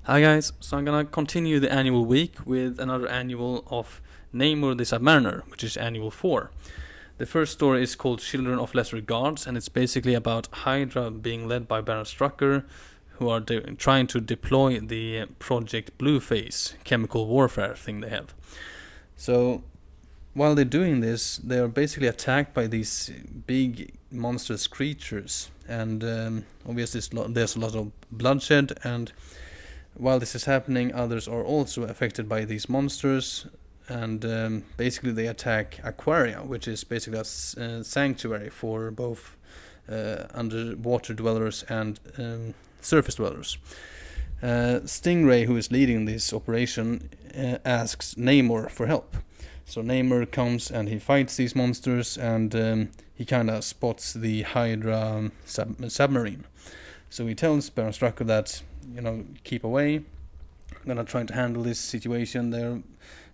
Hi guys, so I'm gonna continue the annual week with another annual of Namor the Submariner, which is annual 4. The first story is called Children of Lesser Gods, and it's basically about Hydra being led by Baron Strucker, who are trying to deploy the Project Blueface chemical warfare thing they have. So, while they're doing this, they are basically attacked by these big monstrous creatures, and obviously there's a lot of bloodshed, and while this is happening, others are also affected by these monsters, and basically they attack Aquaria, which is basically a sanctuary for both underwater dwellers and surface dwellers. Stingray, who is leading this operation, asks Namor for help. So Namor comes and he fights these monsters, and he kind of spots the Hydra submarine. So he tells Baron Strucker that, keep away. I'm gonna try to handle this situation there.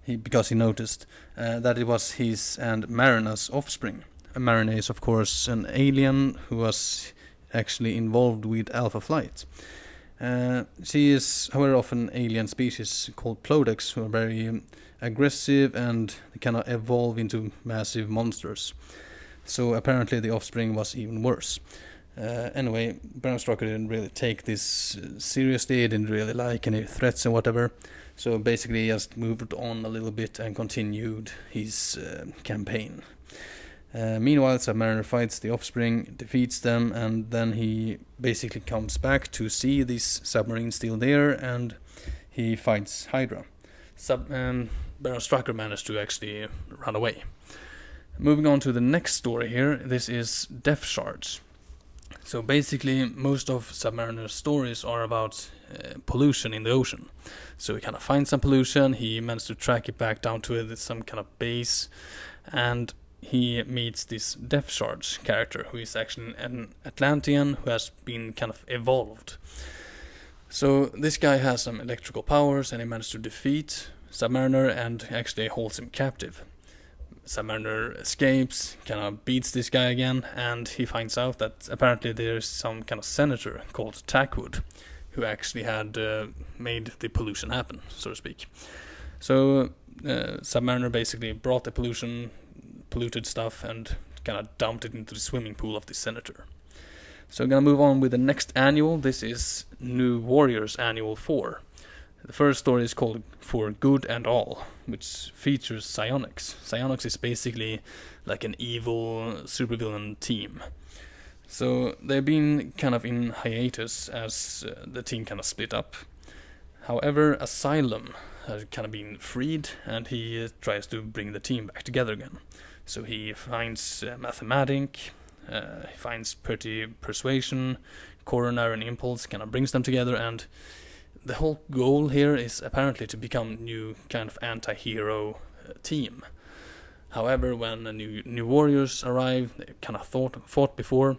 Because he noticed that it was his and Marina's offspring. Marina is, of course, an alien who was actually involved with Alpha Flight. She is, however, of an alien species called Plodex, who are very aggressive and they cannot evolve into massive monsters. So apparently the offspring was even worse. Anyway, Baron Strucker didn't really take this seriously, he didn't really like any threats and whatever. So basically he just moved on a little bit and continued his campaign. Meanwhile, Submariner fights the offspring, defeats them, and then he basically comes back to see this submarine still there, and he fights Hydra. Baron Strucker managed to actually run away. Moving on to the next story here, this is Death Shards. So basically, most of Submariner's stories are about pollution in the ocean. So he kind of finds some pollution, he managed to track it back down to some kind of base, and he meets this Death Shards character, who is actually an Atlantean who has been kind of evolved. So this guy has some electrical powers, and he managed to defeat Submariner and actually holds him captive. Submariner escapes, kind of beats this guy again, and he finds out that apparently there's some kind of senator called Tackwood who actually had made the pollution happen, so to speak. So Submariner basically brought the polluted stuff and kind of dumped it into the swimming pool of the senator. So I'm gonna move on with the next annual. This is New Warriors Annual 4. The first story is called For Good and All, which features Psionics. Psionics is basically like an evil supervillain team. So they've been kind of in hiatus as the team kind of split up. However, Asylum has kind of been freed, and he tries to bring the team back together again. So he finds Mathematic, he finds Pretty Persuasion, Coroner and Impulse, kind of brings them together, and the whole goal here is apparently to become new kind of anti-hero team. However, when the new warriors arrive, they kind of fought before,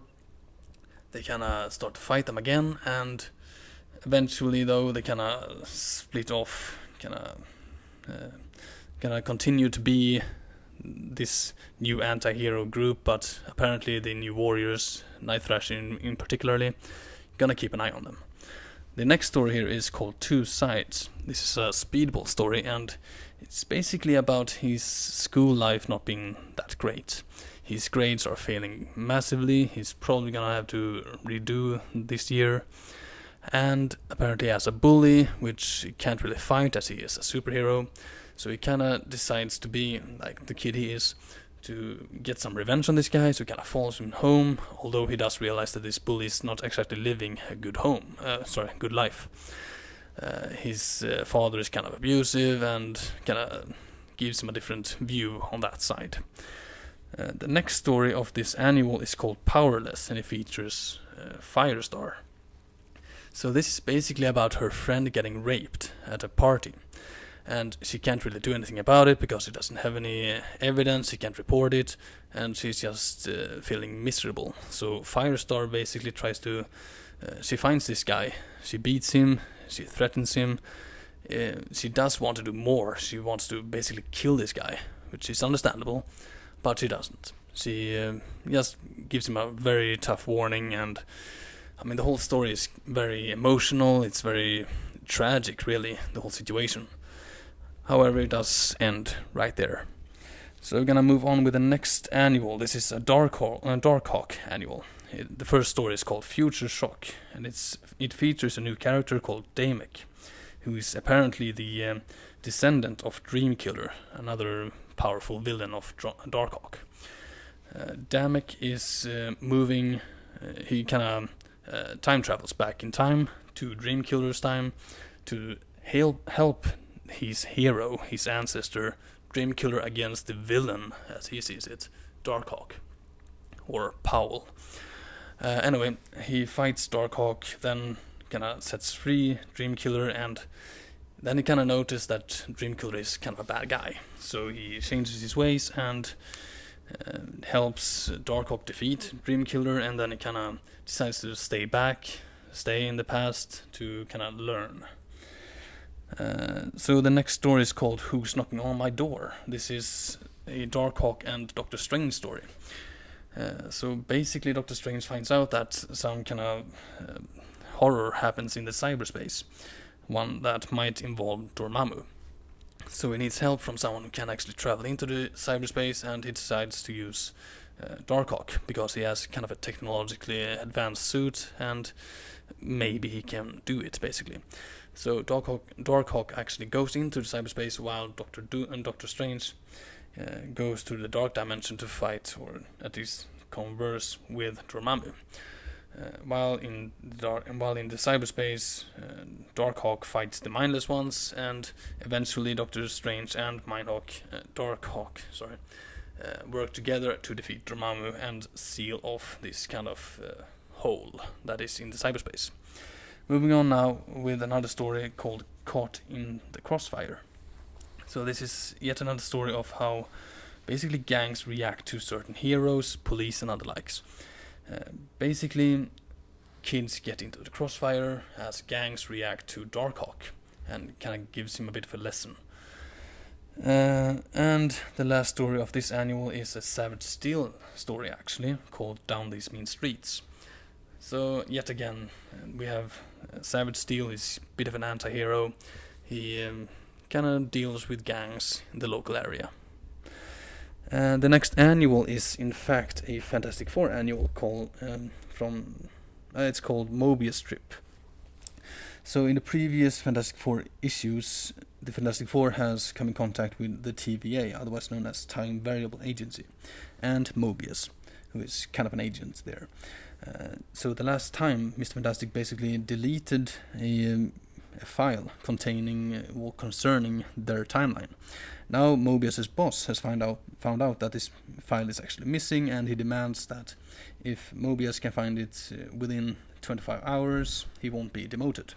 they kind of start to fight them again, and eventually, though, they kind of split off, kind of continue to be this new anti-hero group, but apparently the new warriors, Night-Thrasher in particularly, gonna keep an eye on them. The next story here is called Two Sides. This is a speedball story, and it's basically about his school life not being that great. His grades are failing massively, he's probably gonna have to redo this year, and apparently he has a bully, which he can't really fight as he is a superhero, so he kinda decides to be like the kid he is, to get some revenge on this guy, so he kind of follows him home, although he does realize that this bully is not exactly living a good good life. His father is kind of abusive and kind of gives him a different view on that side. The next story of this annual is called Powerless, and it features Firestar. So this is basically about her friend getting raped at a party. And she can't really do anything about it because she doesn't have any evidence, she can't report it, and she's just feeling miserable. So Firestar basically tries to... she finds this guy, she beats him, she threatens him, she does want to do more, she wants to basically kill this guy, which is understandable, but she doesn't. She just gives him a very tough warning, and I mean the whole story is very emotional, it's very tragic, really, the whole situation. However, it does end right there. So we're gonna move on with the next annual. This is a Darkhawk Annual. The first story is called Future Shock, and it features a new character called Damek, who is apparently the descendant of Dreamkiller, another powerful villain of Darkhawk. Damek is moving. He kind of time travels back in time to Dreamkiller's time to help his hero, his ancestor, Dreamkiller, against the villain, as he sees it, Darkhawk, or Powell. Anyway, he fights Darkhawk, then kinda sets free Dreamkiller, and then he kinda noticed that Dreamkiller is kind of a bad guy. So he changes his ways and helps Darkhawk defeat Dreamkiller, and then he kinda decides to stay in the past to kinda learn. So the next story is called Who's Knocking on My Door? This is a Darkhawk and Doctor Strange story. So basically Doctor Strange finds out that some kind of horror happens in the cyberspace, one that might involve Dormammu. So he needs help from someone who can actually travel into the cyberspace, and he decides to use Darkhawk because he has kind of a technologically advanced suit, and maybe he can do it, basically. So Darkhawk actually goes into the cyberspace while Doctor Strange goes to the dark dimension to fight, or at least converse with Dormammu. While in the cyberspace, Darkhawk fights the mindless ones, and eventually Doctor Strange and Darkhawk work together to defeat Dormammu and seal off this kind of hole that is in the cyberspace. Moving on now with another story called Caught in the Crossfire. So this is yet another story of how basically gangs react to certain heroes, police and other likes. Basically, kids get into the crossfire as gangs react to Darkhawk, and kind of gives him a bit of a lesson. And the last story of this annual is a Savage Steel story, actually, called Down These Mean Streets. So yet again, we have Savage Steel. He's a bit of an anti-hero. He kind of deals with gangs in the local area. The next annual is in fact a Fantastic Four annual it's called Mobius Strip. So in the previous Fantastic Four issues, the Fantastic Four has come in contact with the TVA, otherwise known as Time Variable Agency, and Mobius, who is kind of an agent there. So the last time, Mr. Fantastic basically deleted a file concerning their timeline. Now Mobius's boss has found out that this file is actually missing, and he demands that if Mobius can find it within 25 hours, he won't be demoted.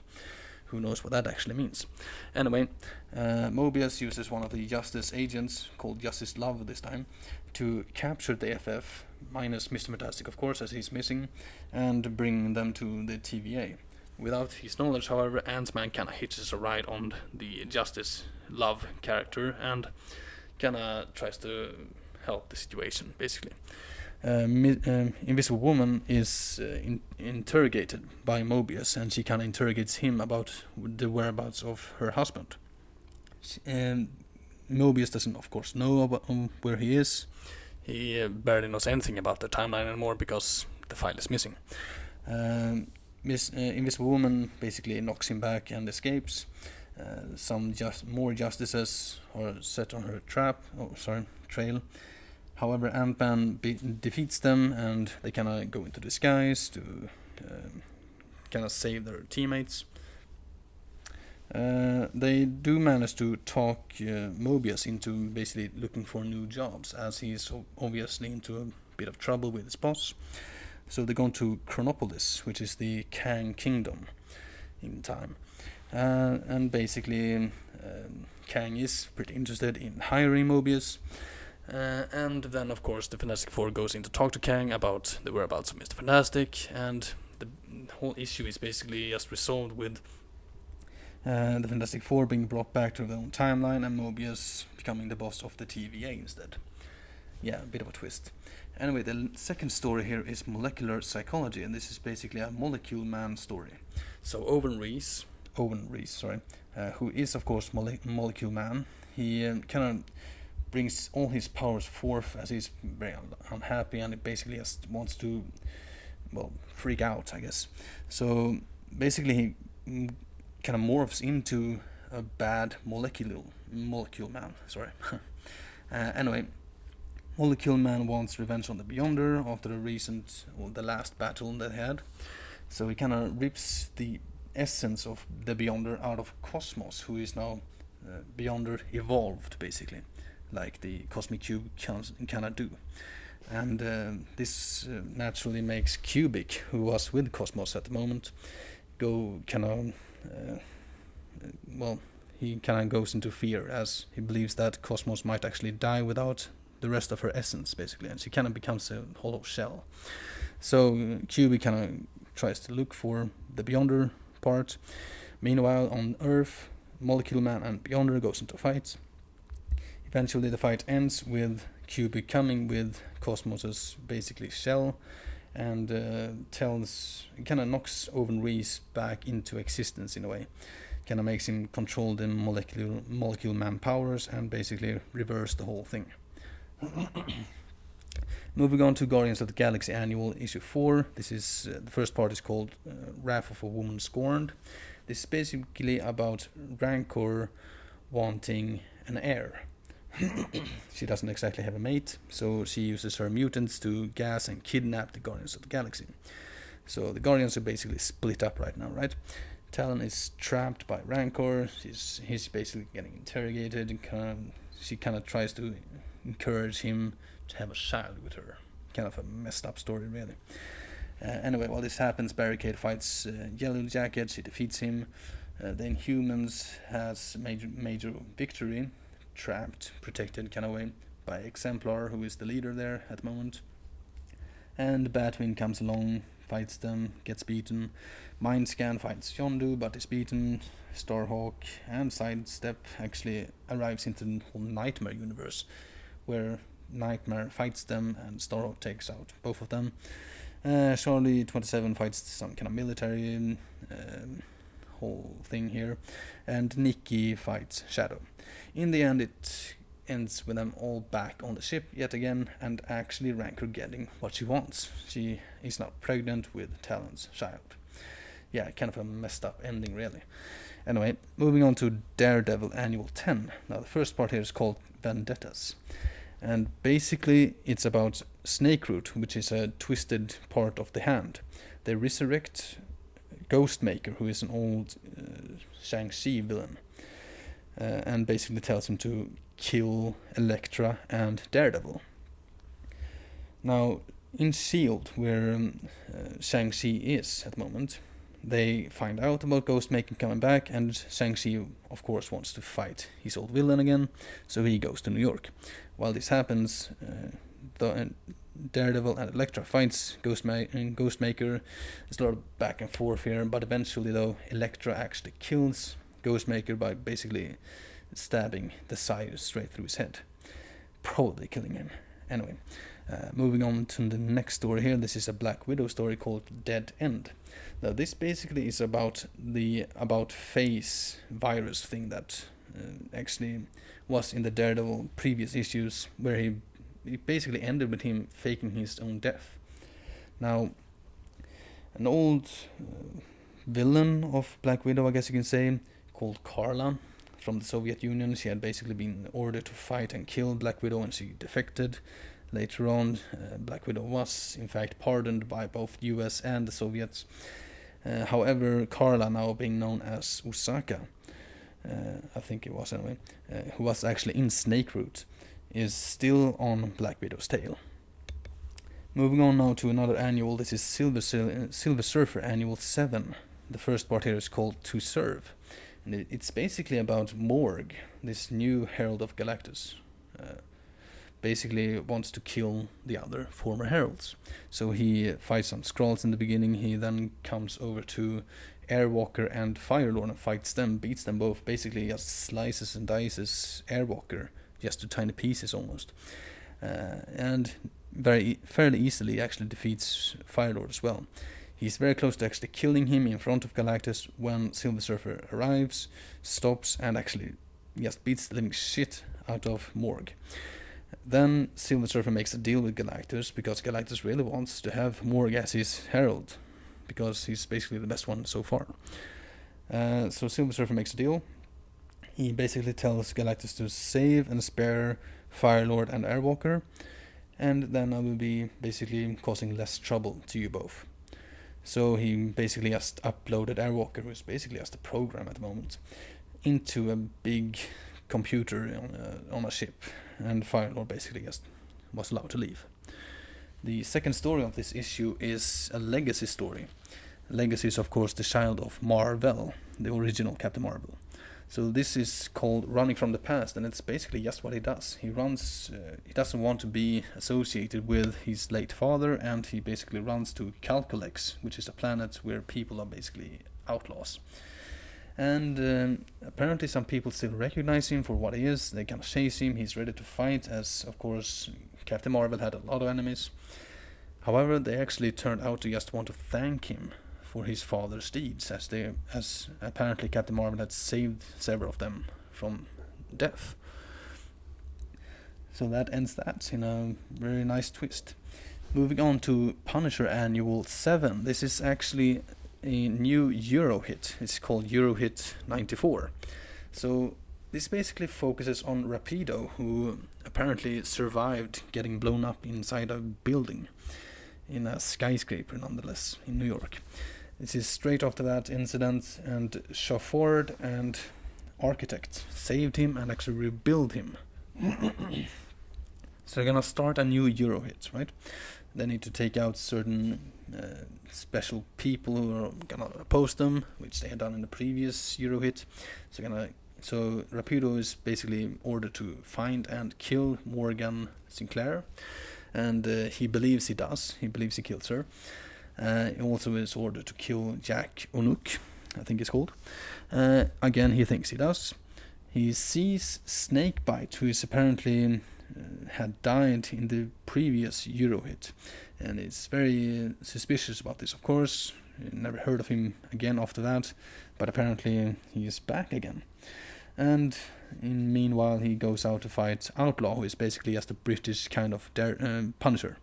Who knows what that actually means? Anyway, Mobius uses one of the Justice agents, called Justice Love this time, to capture the FF, minus Mr. Fantastic of course, as he's missing, and bring them to the TVA. Without his knowledge, however, Ant-Man kinda hitches a ride on the Justice Love character and kinda tries to help the situation, basically. Invisible Woman is interrogated by Mobius, and she kinda interrogates him about the whereabouts of her husband. Mobius doesn't, of course, know where he is. He barely knows anything about the timeline anymore because the file is missing. Invisible Woman basically knocks him back and escapes. Some more justices are set on her trail. However, Ant-Man defeats them, and they kind of go into disguise to kind of save their teammates. They do manage to talk Mobius into basically looking for new jobs, as he's obviously into a bit of trouble with his boss. So they go to Chronopolis, which is the Kang Kingdom in time. And basically, Kang is pretty interested in hiring Mobius. And then, of course, the Fantastic Four goes in to talk to Kang about the whereabouts of Mr. Fantastic, and the whole issue is basically just resolved with the Fantastic Four being brought back to their own timeline, and Mobius becoming the boss of the TVA instead. Yeah, a bit of a twist. Anyway, the second story here is Molecular Psychology, and this is basically a Molecule Man story. So Owen Reese, Owen Reese, sorry, who is of course Molecule Man. He kind of brings all his powers forth as he's very unhappy, and he basically just wants to, well, freak out, I guess. So basically he kind of morphs into a bad Molecule Man, sorry. Anyway, Molecule Man wants revenge on the Beyonder after the last battle they had. So he kind of rips the essence of the Beyonder out of Cosmos, who is now Beyonder evolved, basically, like the Cosmic Cube cannot do. And this naturally makes Cubic, who was with Cosmos at the moment, go kind of, he kind of goes into fear, as he believes that Cosmos might actually die without the rest of her essence, basically, and she kind of becomes a hollow shell. So Cubic kind of tries to look for the Beyonder part. Meanwhile, on Earth, Molecule Man and Beyonder goes into a fight. Eventually the fight ends with Cubic coming with Cosmos's basically shell, and kind of knocks Owen Reese back into existence in a way. Kind of makes him control the Molecule Man powers and basically reverse the whole thing. Moving on to Guardians of the Galaxy Annual issue 4. This is the first part is called Wrath of a Woman Scorned. This is basically about Rancor wanting an heir. She doesn't exactly have a mate, so she uses her mutants to gas and kidnap the Guardians of the Galaxy. So the Guardians are basically split up right now, right? Talon is trapped by Rancor. He's basically getting interrogated, and she kind of tries to encourage him to have a child with her. Kind of a messed up story, really. Anyway, while this happens, Barricade fights Yellow Jacket. She defeats him. The Inhumans has major victory, trapped, protected kind of way by Exemplar, who is the leader there at the moment. And Batwing comes along, fights them, gets beaten. Mindscan fights Yondu, but is beaten. Starhawk and Sidestep actually arrives into the whole Nightmare universe, where Nightmare fights them and Starhawk takes out both of them. Charlie 27 fights some kind of military whole thing here, and Nikki fights Shadow. In the end, it ends with them all back on the ship yet again, and actually Rancor getting what she wants. She is now pregnant with Talon's child. Yeah, kind of a messed up ending, really. Anyway, moving on to Daredevil Annual 10. Now, the first part here is called Vendettas. And basically, it's about Snakeroot, which is a twisted part of the hand. They resurrect Ghostmaker, who is an old Shang-Chi villain, and basically tells him to kill Elektra and Daredevil. Now, in S.H.I.E.L.D., where Shang-Chi is at the moment, they find out about Ghostmaker coming back, and Shang-Chi, of course, wants to fight his old villain again, so he goes to New York. While this happens, Daredevil and Elektra fights Ghostmaker. There's a lot of back and forth here, but eventually, though, Elektra actually kills Ghostmaker by basically stabbing the side straight through his head, probably killing him. Anyway, moving on to the next story here. This is a Black Widow story called Dead End. Now, this basically is about the face virus thing that actually was in the Daredevil previous issues, where it basically ended with him faking his own death. Now, an old villain of Black Widow, I guess you can say, called Karla from the Soviet Union. She had basically been ordered to fight and kill Black Widow, and she defected. Later on, Black Widow was in fact pardoned by both US and the Soviets. However, Karla, now being known as Osaka, I think it was anyway, who was actually in Snakeroot, is still on Black Widow's tail. Moving on now to another annual. This is Silver Surfer Annual 7. The first part here is called To Serve. And it's basically about Morg, this new Herald of Galactus. Basically wants to kill the other former heralds. So he fights some Skrulls in the beginning. He then comes over to Airwalker and Firelord and fights them, beats them both, basically just slices and dices Airwalker just to tiny pieces almost. And fairly easily actually defeats Firelord as well. He's very close to actually killing him in front of Galactus when Silver Surfer arrives, stops, and actually just beats the living shit out of Morg. Then Silver Surfer makes a deal with Galactus because Galactus really wants to have Morg as his herald, because he's basically the best one so far. So Silver Surfer makes a deal. He basically tells Galactus to save and spare Firelord and Airwalker, and then I will be basically causing less trouble to you both. So he basically just uploaded Airwalker, who's basically just a program at the moment, into a big computer on a ship, and Firelord basically just was allowed to leave. The second story of this issue is a legacy story. Legacy is of course the child of Mar-Vell, the original Captain Marvel. So this is called Running from the Past, and it's basically just what he does. He runs. He doesn't want to be associated with his late father, and he basically runs to Calculex, which is a planet where people are basically outlaws. And apparently some people still recognize him for what he is. They kind of chase him. He's ready to fight, as of course Captain Marvel had a lot of enemies. However, they actually turned out to just want to thank him for his father's deeds, as apparently Captain Marvel had saved several of them from death. So that ends that in a very nice twist. Moving on to Punisher Annual 7. This is actually a new Euro hit. It's called Euro Hit 94. So this basically focuses on Rapido, who apparently survived getting blown up inside a building in a skyscraper, nonetheless, in New York. This is straight after that incident, and Shaford and Architect saved him and actually rebuild him. So they're gonna start a new Euro hit, right? They need to take out certain special people who are gonna oppose them, which they had done in the previous Euro hit. So Rapido is basically ordered to find and kill Morgan Sinclair, and he believes he does. He believes he kills her. He also is ordered to kill Jack O'Nook, I think it's called. Again, he thinks he does. He sees Snakebite, who is apparently had died in the previous Euro hit, and is very suspicious about this, of course. Never heard of him again after that, but apparently he is back again. And meanwhile, he goes out to fight Outlaw, who is basically just a British kind of Punisher.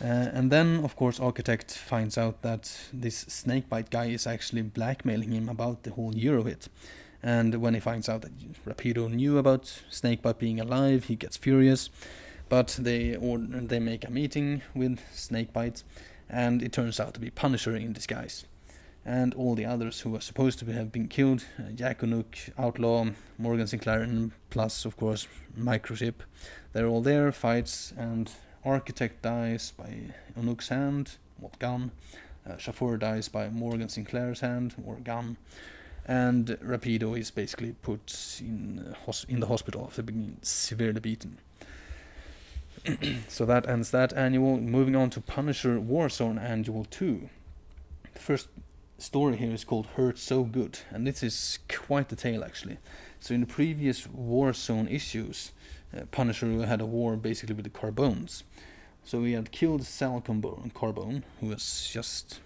And then, of course, Architect finds out that this Snakebite guy is actually blackmailing him about the whole Euro hit. And when he finds out that Rapido knew about Snakebite being alive, he gets furious. But they make a meeting with Snakebite, and it turns out to be Punisher in disguise. And all the others who are supposed to have been killed, Jack O'Nook, Outlaw, Morgan Sinclair, and plus, of course, Microchip, they're all there, fights, and Architect dies by O'Nook's hand, or gun. Shafur dies by Morgan Sinclair's hand, or gun. And Rapido is basically put in the hospital after being severely beaten. So that ends that annual. Moving on to Punisher Warzone Annual 2. The first story here is called Hurt So Good, and this is quite the tale actually. So in the previous Warzone issues, Punisher had a war basically with the Carbones. So he had killed Sal Carbone, who was just,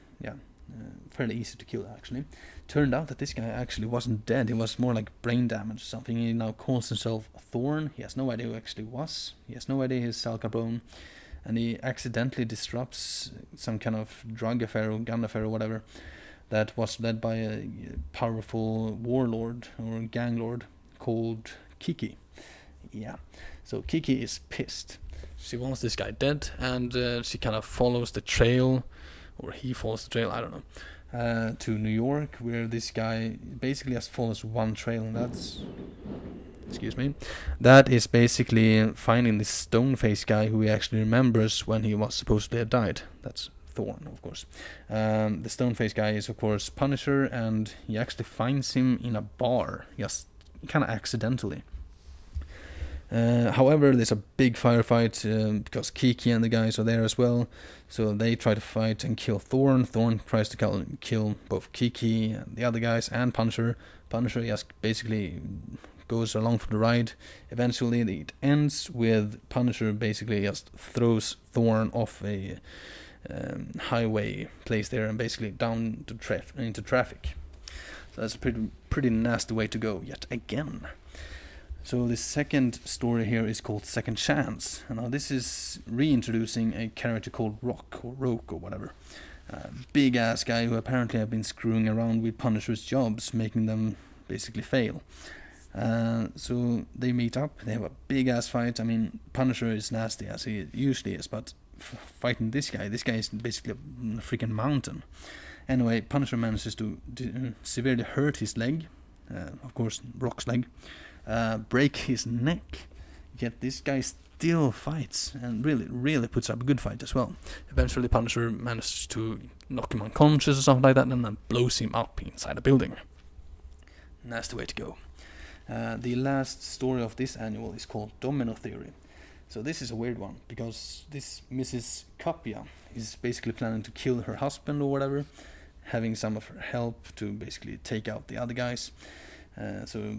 fairly easy to kill actually. Turned out that this guy actually wasn't dead, he was more like brain damage or something. He now calls himself Thorn. He has no idea who actually was. He has no idea he's Sal Carbone. And he accidentally disrupts some kind of drug affair or gun affair or whatever that was led by a powerful warlord or gang lord called Kiki. Yeah, so Kiki is pissed. She wants this guy dead, and she kind of follows the trail, or he follows the trail, I don't know, to New York, where this guy basically just follows one trail, and that is basically finding this stone-faced guy who he actually remembers when he was supposedly had died. That's Thorn, of course. The stone-faced guy is, of course, Punisher, and he actually finds him in a bar, just kind of accidentally. However, there's a big firefight because Kiki and the guys are there as well. So they try to fight and kill Thorn. Thorn tries to kill both Kiki and the other guys and Punisher. Punisher just basically goes along for the ride. Eventually, it ends with Punisher basically just throws Thorn off a highway place there and basically down to into traffic. So that's a pretty nasty way to go yet again. So the second story here is called Second Chance. And now this is reintroducing a character called Rock or whatever. Big ass guy who apparently have been screwing around with Punisher's jobs, making them basically fail. So they meet up, they have a big ass fight. I mean, Punisher is nasty as he usually is, but fighting this guy is basically a freaking mountain. Anyway, Punisher manages to severely hurt his leg, of course, Rock's leg, break his neck, yet this guy still fights and really puts up a good fight as well. Eventually Punisher manages to knock him unconscious or something like that and then blows him up inside a building. Nasty way to go. The last story of this annual is called Domino Theory. So this is a weird one, because this Mrs. Capia is basically planning to kill her husband or whatever, having some of her help to basically take out the other guys. So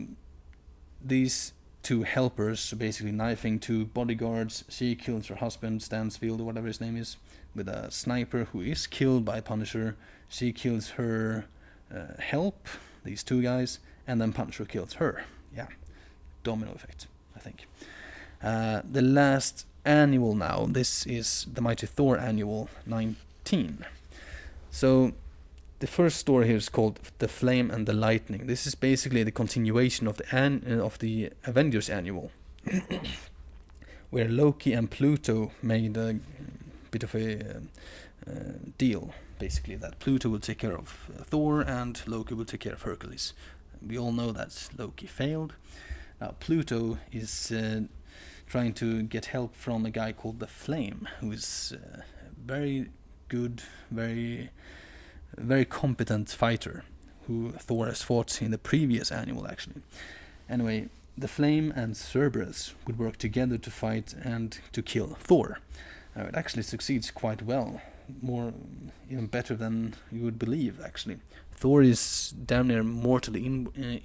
these two helpers are basically knifing two bodyguards. She kills her husband, Stansfield or whatever his name is, with a sniper who is killed by Punisher. She kills her help, these two guys, and then Punisher kills her. Yeah, domino effect, I think. The last annual now, this is the Mighty Thor Annual 19. So the first story here is called The Flame and the Lightning. This is basically the continuation of the Avengers Annual, where Loki and Pluto made a bit of a deal, basically, that Pluto will take care of Thor and Loki will take care of Hercules. We all know that Loki failed. Now Pluto is trying to get help from a guy called the Flame, who is very good, very competent fighter, who Thor has fought in the previous annual, actually. Anyway, the Flame and Cerberus would work together to fight and to kill Thor. It actually succeeds quite well, even better than you would believe, actually. Thor is damn near mortally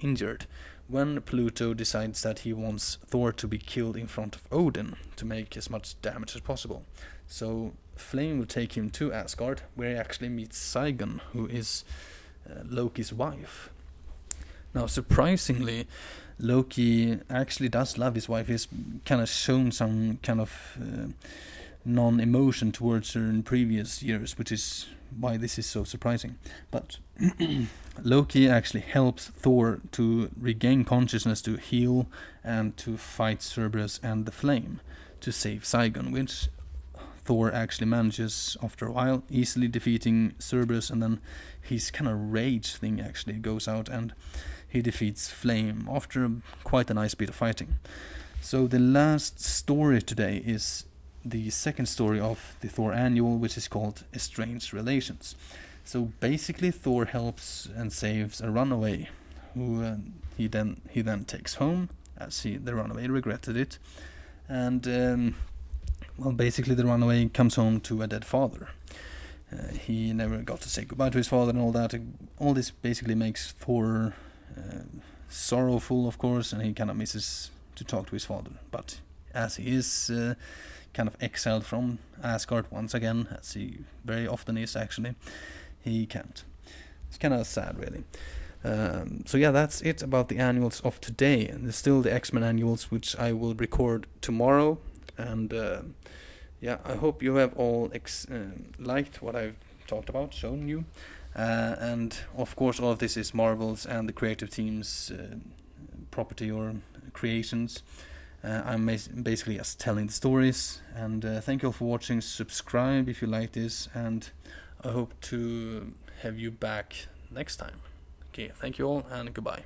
injured when Pluto decides that he wants Thor to be killed in front of Odin to make as much damage as possible. So Flame will take him to Asgard, where he actually meets Saigon, who is Loki's wife. Now, surprisingly, Loki actually does love his wife. He's kind of shown some kind of non-emotion towards her in previous years, which is why this is so surprising. But Loki actually helps Thor to regain consciousness, to heal, and to fight Cerberus and the Flame to save Saigon, which Thor actually manages after a while, easily defeating Cerberus, and then his kind of rage thing actually goes out and he defeats Flame after quite a nice bit of fighting. So the last story today is the second story of the Thor Annual, which is called Estranged Relations. So basically Thor helps and saves a runaway, who he then takes home, as the runaway regretted it, and basically the runaway comes home to a dead father. He never got to say goodbye to his father and all that. All this basically makes Thor sorrowful, of course, and he kind of misses to talk to his father. But as he is kind of exiled from Asgard once again, as he very often is actually, he can't. It's kind of sad, really. So yeah, that's it about the annuals of today. And there's still the X-Men annuals, which I will record tomorrow. And yeah, I hope you have all liked what I've talked about, shown you. And of course, all of this is Marvel's and the creative team's property or creations. I'm basically just telling the stories. And thank you all for watching. Subscribe if you like this, and I hope to have you back next time. Okay, thank you all, and goodbye.